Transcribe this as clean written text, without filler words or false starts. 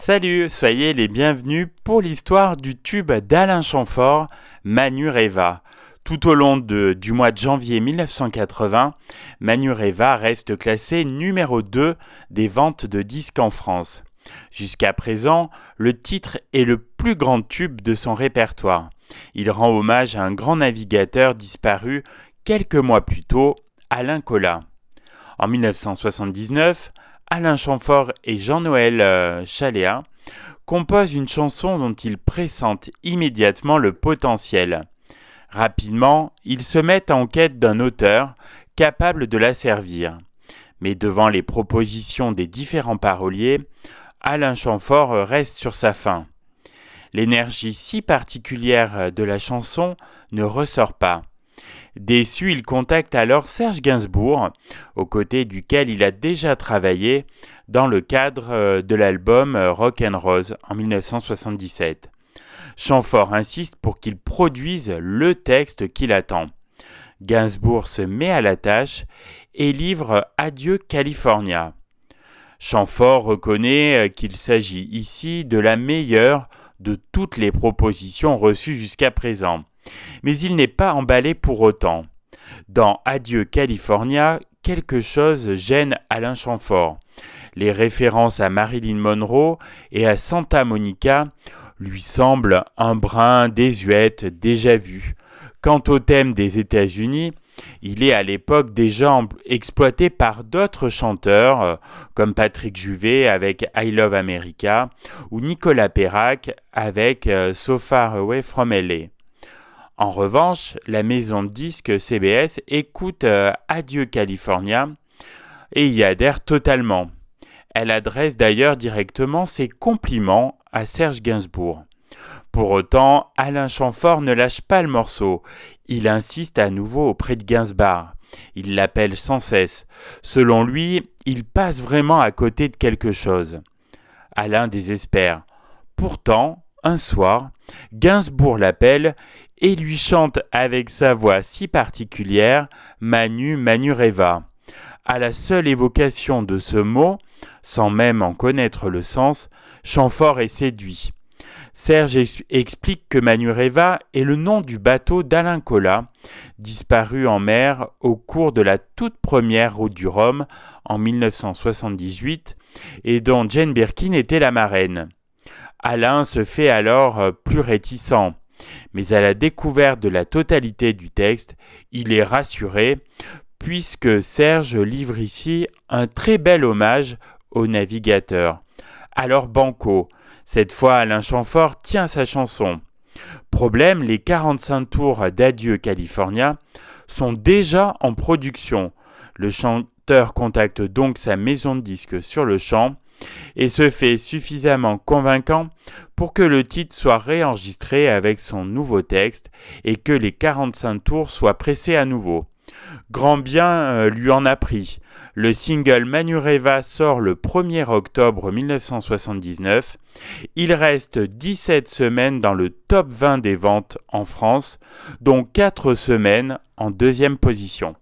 Salut, soyez les bienvenus pour l'histoire du tube d'Alain Chamfort, Manureva. Tout au long du mois de janvier 1980, Manureva reste classé numéro 2 des ventes de disques en France. Jusqu'à présent, le titre est le plus grand tube de son répertoire. Il rend hommage à un grand navigateur disparu quelques mois plus tôt, Alain Colas. En 1979, Alain Chamfort et Jean-Noël Chaléa composent une chanson dont ils pressentent immédiatement le potentiel. Rapidement, ils se mettent en quête d'un auteur capable de la servir. Mais devant les propositions des différents paroliers, Alain Chamfort reste sur sa faim. L'énergie si particulière de la chanson ne ressort pas. Déçu, il contacte alors Serge Gainsbourg, aux côtés duquel il a déjà travaillé dans le cadre de l'album Rock and Rose en 1977. Chamfort insiste pour qu'il produise le texte qu'il attend. Gainsbourg se met à la tâche et livre Adieu California. Chamfort reconnaît qu'il s'agit ici de la meilleure de toutes les propositions reçues jusqu'à présent. Mais il n'est pas emballé pour autant. Dans Adieu California, quelque chose gêne Alain Chamfort. Les références à Marilyn Monroe et à Santa Monica lui semblent un brin désuète déjà vu. Quant au thème des États-Unis, il est à l'époque déjà exploité par d'autres chanteurs comme Patrick Juvet avec I Love America ou Nicolas Perrac avec So Far Away From LA. En revanche, la maison de disques CBS écoute Adieu California et y adhère totalement. Elle adresse d'ailleurs directement ses compliments à Serge Gainsbourg. Pour autant, Alain Chamfort ne lâche pas le morceau. Il insiste à nouveau auprès de Gainsbourg. Il l'appelle sans cesse. Selon lui, il passe vraiment à côté de quelque chose. Alain désespère. Pourtant, un soir, Gainsbourg l'appelle et lui chante avec sa voix si particulière Manureva. À la seule évocation de ce mot, sans même en connaître le sens, Chamfort est séduit. Serge explique que Manureva est le nom du bateau d'Alain Colas, disparu en mer au cours de la toute première route du Rhum en 1978 et dont Jane Birkin était la marraine. Alain se fait alors plus réticent, mais à la découverte de la totalité du texte, il est rassuré puisque Serge livre ici un très bel hommage au navigateur. Alors banco, cette fois Alain Chamfort tient sa chanson. Problème, les 45 tours d'Adieu California sont déjà en production. Le chanteur contacte donc sa maison de disques sur le champ et se fait suffisamment convaincant pour que le titre soit réenregistré avec son nouveau texte et que les 45 tours soient pressés à nouveau. Grand bien lui en a pris. Le single Manureva sort le 1er octobre 1979. Il reste 17 semaines dans le top 20 des ventes en France, dont 4 semaines en deuxième position.